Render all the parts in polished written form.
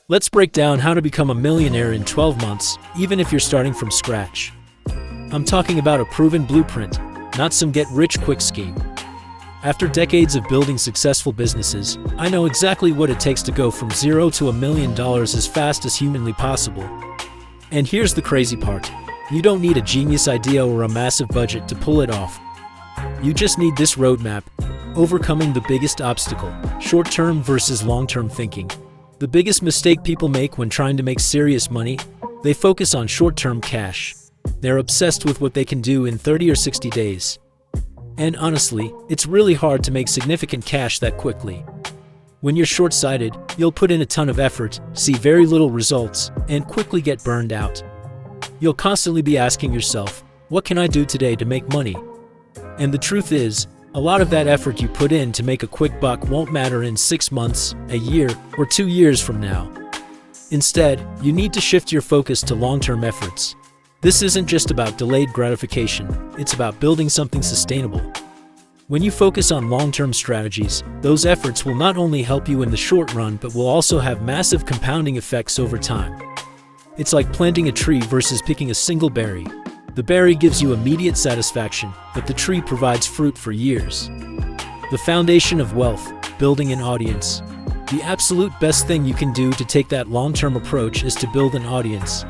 Let's break down how to become a millionaire in 12 months, even if you're starting from scratch. I'm talking about a proven blueprint, not some get-rich-quick scheme. After decades of building successful businesses, I know exactly what it takes to go from zero to $1 million as fast as humanly possible. And here's the crazy part. You don't need a genius idea or a massive budget to pull it off. You just need this roadmap: overcoming the biggest obstacle, short-term versus long-term thinking. The biggest mistake people make when trying to make serious money: they focus on short-term cash. They're obsessed with what they can do in 30 or 60 days. And honestly, it's really hard to make significant cash that quickly. When you're short-sighted, you'll put in a ton of effort, see very little results, and quickly get burned out. You'll constantly be asking yourself, what can I do today to make money? And the truth is, a lot of that effort you put in to make a quick buck won't matter in 6 months, a year, or 2 years from now. Instead, you need to shift your focus to long-term efforts. This isn't just about delayed gratification, it's about building something sustainable. When you focus on long-term strategies, those efforts will not only help you in the short run but will also have massive compounding effects over time. It's like planting a tree versus picking a single berry. The berry gives you immediate satisfaction, but the tree provides fruit for years. The foundation of wealth: building an audience. The absolute best thing you can do to take that long-term approach is to build an audience.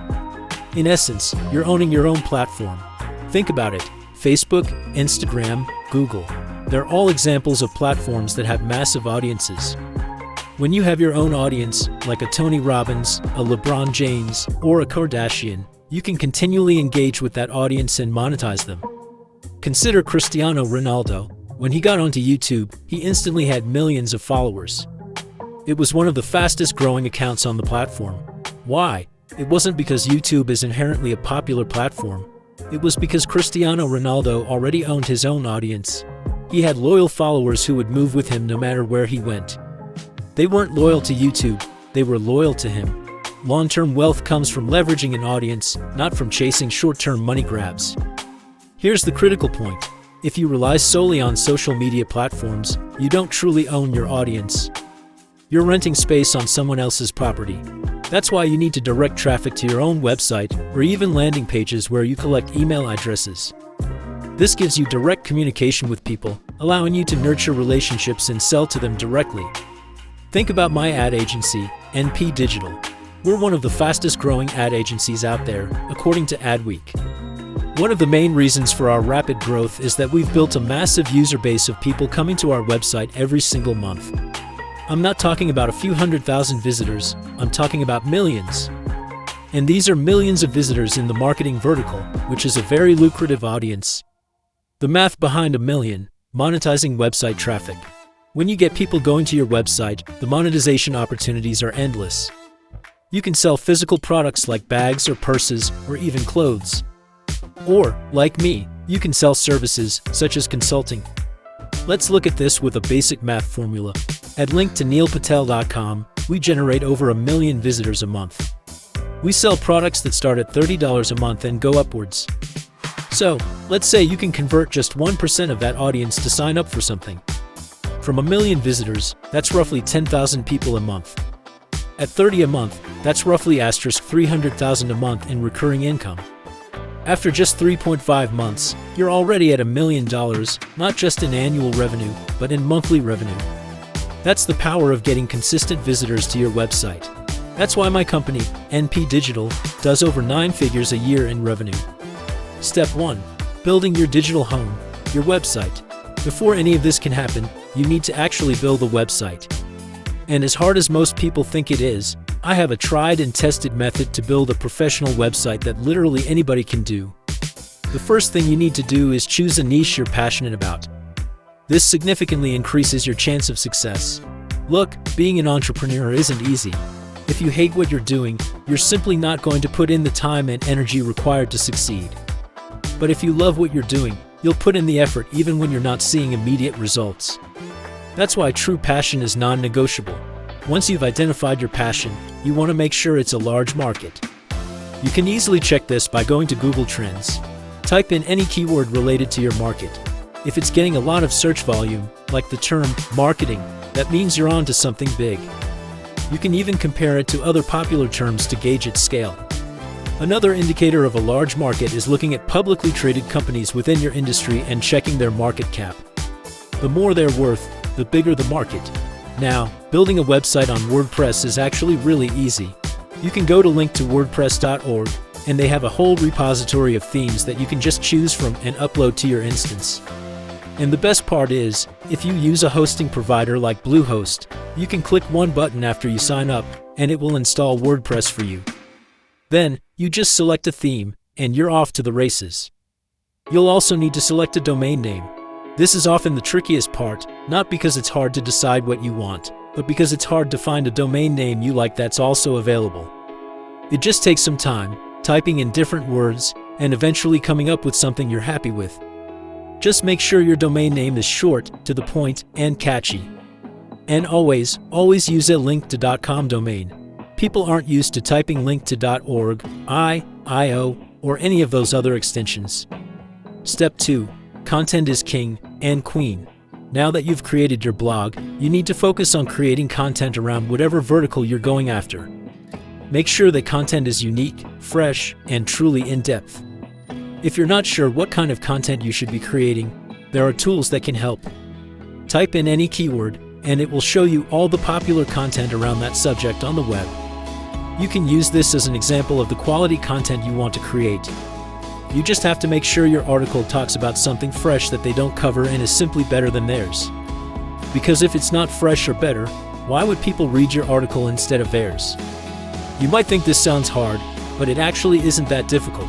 In essence, you're owning your own platform. Think about it: Facebook, Instagram, Google. They're all examples of platforms that have massive audiences. When you have your own audience, like a Tony Robbins, a LeBron James, or a Kardashian, you can continually engage with that audience and monetize them. Consider Cristiano Ronaldo. When he got onto YouTube, he instantly had millions of followers. It was one of the fastest growing accounts on the platform. Why? It wasn't because YouTube is inherently a popular platform. It was because Cristiano Ronaldo already owned his own audience. He had loyal followers who would move with him no matter where he went. They weren't loyal to YouTube, they were loyal to him. Long-term wealth comes from leveraging an audience, not from chasing short-term money grabs. Here's the critical point: if you rely solely on social media platforms, you don't truly own your audience. You're renting space on someone else's property. That's why you need to direct traffic to your own website or even landing pages where you collect email addresses. This gives you direct communication with people, allowing you to nurture relationships and sell to them directly. Think about my ad agency, NP Digital. We're one of the fastest growing ad agencies out there, according to Adweek. One of the main reasons for our rapid growth is that we've built a massive user base of people coming to our website every single month. I'm not talking about a few 100,000 visitors, I'm talking about millions. And these are millions of visitors in the marketing vertical, which is a very lucrative audience. The math behind $1 million: monetizing website traffic. When you get people going to your website, the monetization opportunities are endless. You can sell physical products like bags or purses or even clothes. Or, like me, you can sell services such as consulting. Let's look at this with a basic math formula. At linktoneilpatel.com, we generate over 1 million visitors a month. We sell products that start at $30 a month and go upwards. So, let's say you can convert just 1% of that audience to sign up for something. From 1 million visitors, that's roughly 10,000 people a month. At 30 a month, that's roughly $300,000 a month in recurring income. After just 3.5 months, you're already at $1 million, not just in annual revenue, but in monthly revenue. That's the power of getting consistent visitors to your website. That's why my company, NP Digital, does over 9 figures a year in revenue. Step 1. Building your digital home, your website. Before any of this can happen, you need to actually build a website. And as hard as most people think it is, I have a tried and tested method to build a professional website that literally anybody can do. The first thing you need to do is choose a niche you're passionate about. This significantly increases your chance of success. Look, being an entrepreneur isn't easy. If you hate what you're doing, you're simply not going to put in the time and energy required to succeed. But if you love what you're doing, you'll put in the effort even when you're not seeing immediate results. That's why true passion is non-negotiable. Once you've identified your passion, you want to make sure it's a large market. You can easily check this by going to Google Trends. Type in any keyword related to your market. If it's getting a lot of search volume, like the term marketing, that means you're on to something big. You can even compare it to other popular terms to gauge its scale. Another indicator of a large market is looking at publicly traded companies within your industry and checking their market cap. The more they're worth, the bigger the market. Now, building a website on WordPress is actually really easy. You can go to link-to-wordpress.org, and they have a whole repository of themes that you can just choose from and upload to your instance. And the best part is, if you use a hosting provider like Bluehost, you can click one button after you sign up, and it will install WordPress for you. Then, you just select a theme, and you're off to the races. You'll also need to select a domain name. This is often the trickiest part, not because it's hard to decide what you want, but because it's hard to find a domain name you like that's also available. It just takes some time, typing in different words, and eventually coming up with something you're happy with. Just make sure your domain name is short, to the point, and catchy. And always use a link-to.com domain. People aren't used to typing link to .org, .io, or any of those other extensions. Step 2. Content is king and queen. Now that you've created your blog, you need to focus on creating content around whatever vertical you're going after. Make sure that content is unique, fresh, and truly in-depth. If you're not sure what kind of content you should be creating, there are tools that can help. Type in any keyword, and it will show you all the popular content around that subject on the web. You can use this as an example of the quality content you want to create. You just have to make sure your article talks about something fresh that they don't cover and is simply better than theirs. Because if it's not fresh or better, why would people read your article instead of theirs? You might think this sounds hard, but it actually isn't that difficult.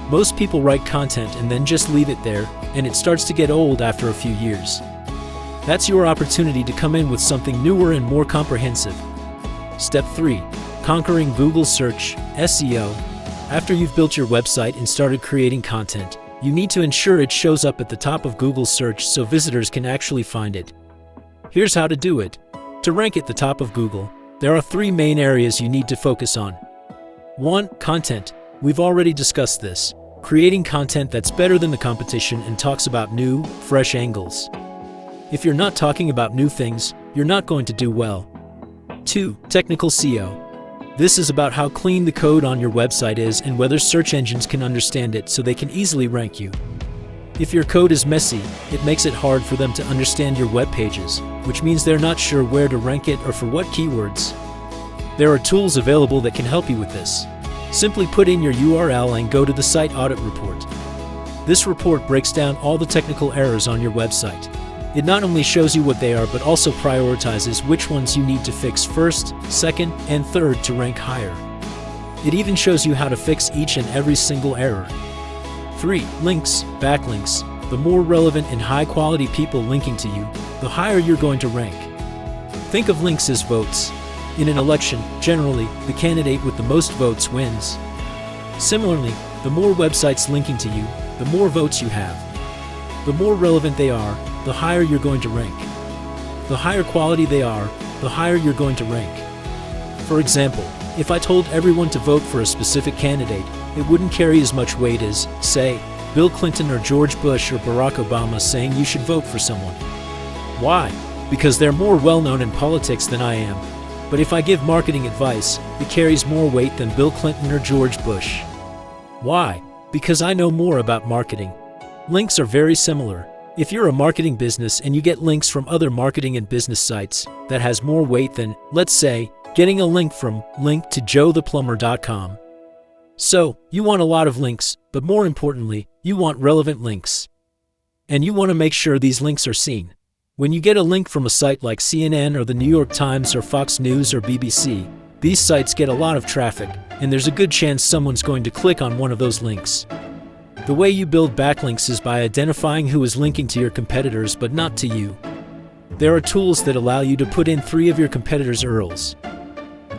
Most people write content and then just leave it there, and it starts to get old after a few years. That's your opportunity to come in with something newer and more comprehensive. Step 3. Conquering Google Search, SEO. After you've built your website and started creating content, you need to ensure it shows up at the top of Google Search so visitors can actually find it. Here's how to do it. To rank at the top of Google, there are 3 main areas you need to focus on. 1. Content. We've already discussed this. Creating content that's better than the competition and talks about new, fresh angles. If you're not talking about new things, you're not going to do well. 2. Technical SEO. This is about how clean the code on your website is and whether search engines can understand it so they can easily rank you. If your code is messy, it makes it hard for them to understand your web pages, which means they're not sure where to rank it or for what keywords. There are tools available that can help you with this. Simply put in your URL and go to the Site Audit Report. This report breaks down all the technical errors on your website. It not only shows you what they are, but also prioritizes which ones you need to fix first, second, and third to rank higher. It even shows you how to fix each and every single error. 3. Links, backlinks. The more relevant and high-quality people linking to you, the higher you're going to rank. Think of links as votes. In an election, generally, the candidate with the most votes wins. Similarly, the more websites linking to you, the more votes you have. The more relevant they are, the higher you're going to rank. The higher quality they are, the higher you're going to rank. For example, if I told everyone to vote for a specific candidate, it wouldn't carry as much weight as, say, Bill Clinton or George Bush or Barack Obama saying you should vote for someone. Why? Because they're more well-known in politics than I am. But if I give marketing advice, it carries more weight than Bill Clinton or George Bush. Why? Because I know more about marketing. Links are very similar. If you're a marketing business and you get links from other marketing and business sites, that has more weight than, let's say, getting a link from link-to-joetheplumber.com. So, you want a lot of links, but more importantly, you want relevant links. And you want to make sure these links are seen. When you get a link from a site like CNN or the New York Times or Fox News or BBC, these sites get a lot of traffic, and there's a good chance someone's going to click on one of those links. The way you build backlinks is by identifying who is linking to your competitors but not to you. There are tools that allow you to put in 3 of your competitors' URLs.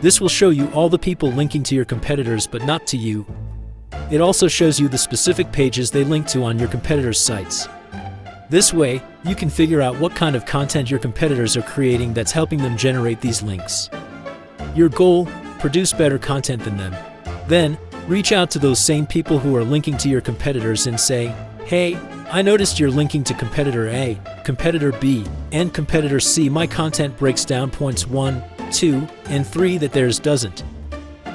This will show you all the people linking to your competitors but not to you. It also shows you the specific pages they link to on your competitors' sites. This way, you can figure out what kind of content your competitors are creating that's helping them generate these links. Your goal: produce better content than them. Then, reach out to those same people who are linking to your competitors and say, "Hey, I noticed you're linking to competitor A, competitor B, and competitor C. My content breaks down points 1, 2, and 3 that theirs doesn't.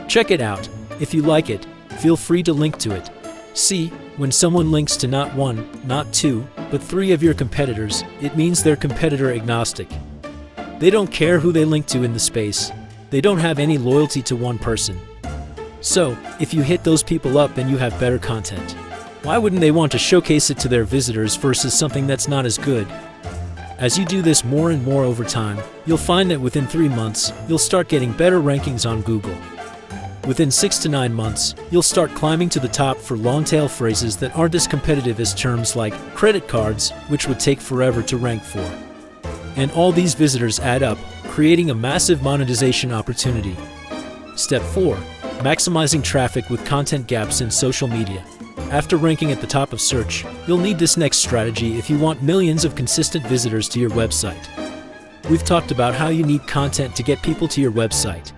Check it out. If you like it, feel free to link to it. See, when someone links to not 1, not 2, but 3 of your competitors, it means they're competitor agnostic. They don't care who they link to in the space. They don't have any loyalty to one person. So, if you hit those people up, then you have better content. Why wouldn't they want to showcase it to their visitors versus something that's not as good? As you do this more and more over time, you'll find that within 3 months, you'll start getting better rankings on Google. Within 6 to 9 months, you'll start climbing to the top for long-tail phrases that aren't as competitive as terms like credit cards, which would take forever to rank for. And all these visitors add up, creating a massive monetization opportunity. Step 4. Maximizing traffic with content gaps in social media. After ranking at the top of search, you'll need this next strategy if you want millions of consistent visitors to your website. We've talked about how you need content to get people to your website.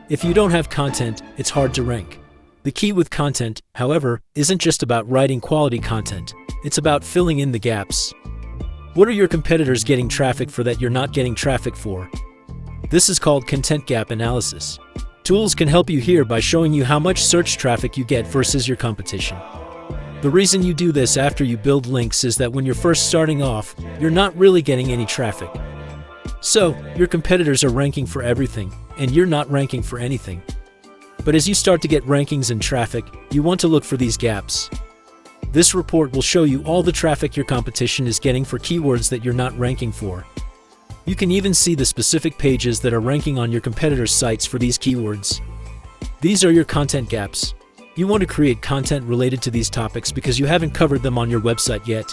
If you don't have content, it's hard to rank. The key with content, however, isn't just about writing quality content. It's about filling in the gaps. What are your competitors getting traffic for that you're not getting traffic for? This is called content gap analysis. Tools can help you here by showing you how much search traffic you get versus your competition. The reason you do this after you build links is that when you're first starting off, you're not really getting any traffic. So, your competitors are ranking for everything, and you're not ranking for anything. But as you start to get rankings and traffic, you want to look for these gaps. This report will show you all the traffic your competition is getting for keywords that you're not ranking for. You can even see the specific pages that are ranking on your competitors' sites for these keywords. These are your content gaps. You want to create content related to these topics because you haven't covered them on your website yet.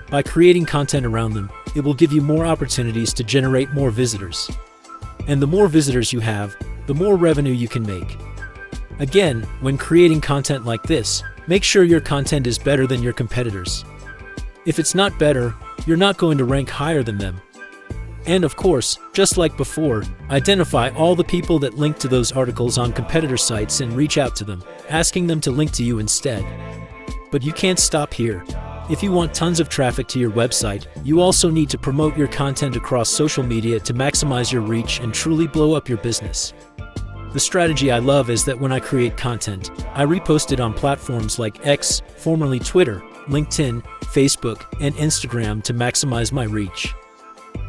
By creating content around them, it will give you more opportunities to generate more visitors. And the more visitors you have, the more revenue you can make. Again, when creating content like this, make sure your content is better than your competitors. If it's not better, you're not going to rank higher than them. And of course, just like before, identify all the people that link to those articles on competitor sites and reach out to them, asking them to link to you instead. But you can't stop here. If you want tons of traffic to your website, you also need to promote your content across social media to maximize your reach and truly blow up your business. The strategy I love is that when I create content, I repost it on platforms like X, formerly Twitter, LinkedIn, Facebook, and Instagram to maximize my reach.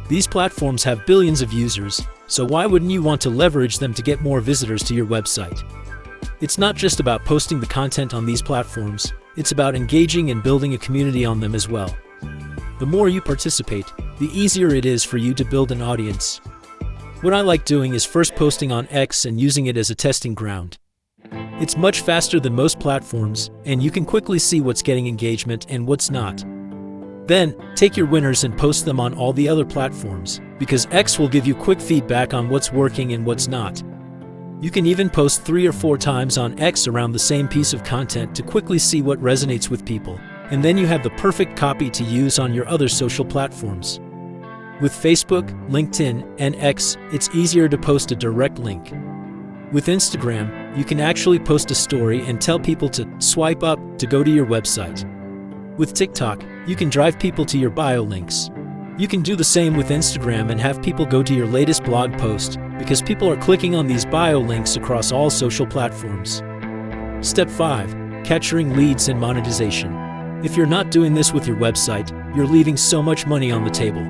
These platforms have billions of users, so why wouldn't you want to leverage them to get more visitors to your website? It's not just about posting the content on these platforms, it's about engaging and building a community on them as well. The more you participate, the easier it is for you to build an audience. What I like doing is first posting on X and using it as a testing ground. It's much faster than most platforms, and you can quickly see what's getting engagement and what's not. Then, take your winners and post them on all the other platforms, because X will give you quick feedback on what's working and what's not. You can even post 3 or 4 times on X around the same piece of content to quickly see what resonates with people, and then you have the perfect copy to use on your other social platforms. With Facebook, LinkedIn, and X, it's easier to post a direct link. With Instagram, you can actually post a story and tell people to swipe up to go to your website. With TikTok, you can drive people to your bio links. You can do the same with Instagram and have people go to your latest blog post, because people are clicking on these bio links across all social platforms. Step 5. Capturing leads and monetization. If you're not doing this with your website, you're leaving so much money on the table.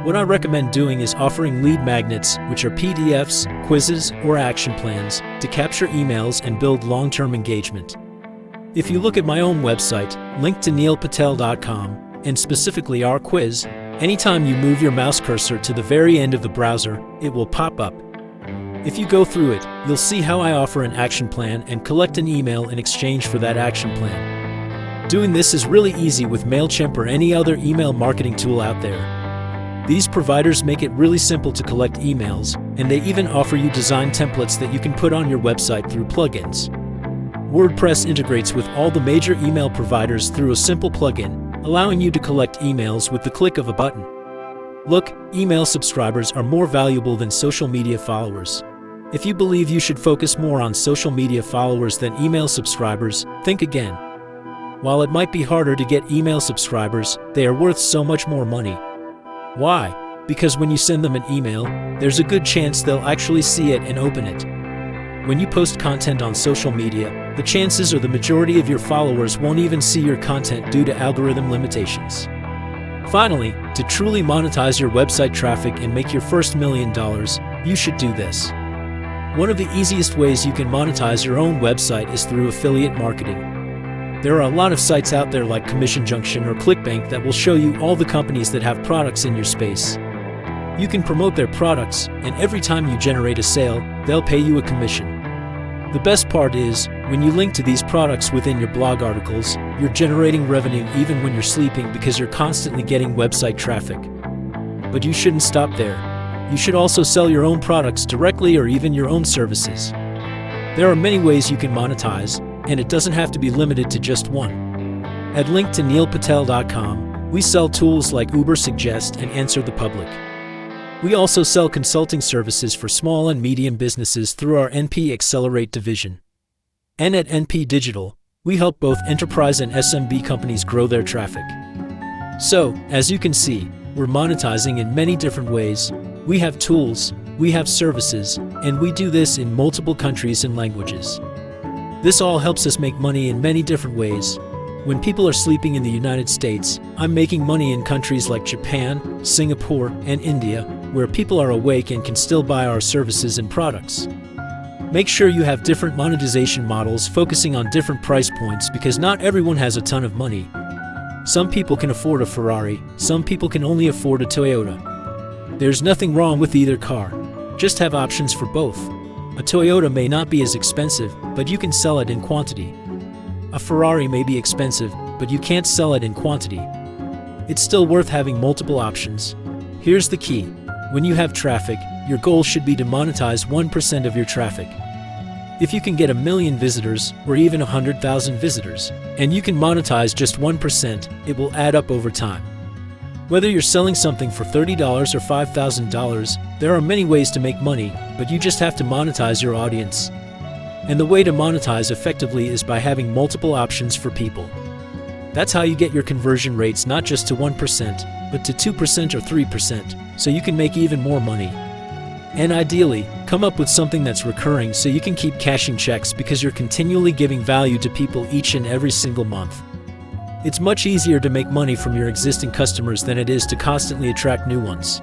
What I recommend doing is offering lead magnets, which are PDFs, quizzes, or action plans, to capture emails and build long-term engagement. If you look at my own website, linked to neilpatel.com, and specifically our quiz, anytime you move your mouse cursor to the very end of the browser, it will pop up. If you go through it, you'll see how I offer an action plan and collect an email in exchange for that action plan. Doing this is really easy with MailChimp or any other email marketing tool out there. These providers make it really simple to collect emails, and they even offer you design templates that you can put on your website through plugins. WordPress integrates with all the major email providers through a simple plugin, allowing you to collect emails with the click of a button. Look, email subscribers are more valuable than social media followers. If you believe you should focus more on social media followers than email subscribers, think again. While it might be harder to get email subscribers, they are worth so much more money. Why? Because when you send them an email, there's a good chance they'll actually see it and open it. When you post content on social media, the chances are the majority of your followers won't even see your content due to algorithm limitations. Finally, to truly monetize your website traffic and make your first $1 million, you should do this. One of the easiest ways you can monetize your own website is through affiliate marketing. There are a lot of sites out there like Commission Junction or ClickBank that will show you all the companies that have products in your space. You can promote their products, and every time you generate a sale, they'll pay you a commission. The best part is, when you link to these products within your blog articles, you're generating revenue even when you're sleeping because you're constantly getting website traffic. But you shouldn't stop there. You should also sell your own products directly or even your own services. There are many ways you can monetize, and it doesn't have to be limited to just one. At linktoneilpatel.com, we sell tools like Uber Suggest and Answer the Public. We also sell consulting services for small and medium businesses through our NP Accelerate division. And at NP Digital, we help both enterprise and SMB companies grow their traffic. So, as you can see, we're monetizing in many different ways. We have tools, we have services, and we do this in multiple countries and languages. This all helps us make money in many different ways. When people are sleeping in the United States, I'm making money in countries like Japan, Singapore, and India, where people are awake and can still buy our services and products. Make sure you have different monetization models focusing on different price points because not everyone has a ton of money. Some people can afford a Ferrari, some people can only afford a Toyota. There's nothing wrong with either car. Just have options for both. A Toyota may not be as expensive, but you can sell it in quantity. A Ferrari may be expensive, but you can't sell it in quantity. It's still worth having multiple options. Here's the key. When you have traffic, your goal should be to monetize 1% of your traffic. If you can get 1 million visitors, or even 100,000 visitors, and you can monetize just 1%, it will add up over time. Whether you're selling something for $30 or $5,000, there are many ways to make money, but you just have to monetize your audience. And the way to monetize effectively is by having multiple options for people. That's how you get your conversion rates not just to 1%, but to 2% or 3%, so you can make even more money. And ideally, come up with something that's recurring so you can keep cashing checks because you're continually giving value to people each and every single month. It's much easier to make money from your existing customers than it is to constantly attract new ones.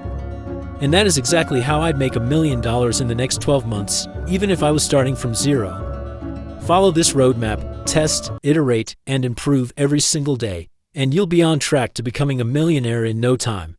And that is exactly how I'd make $1 million in the next 12 months, even if I was starting from zero. Follow this roadmap, test, iterate, and improve every single day, and you'll be on track to becoming a millionaire in no time.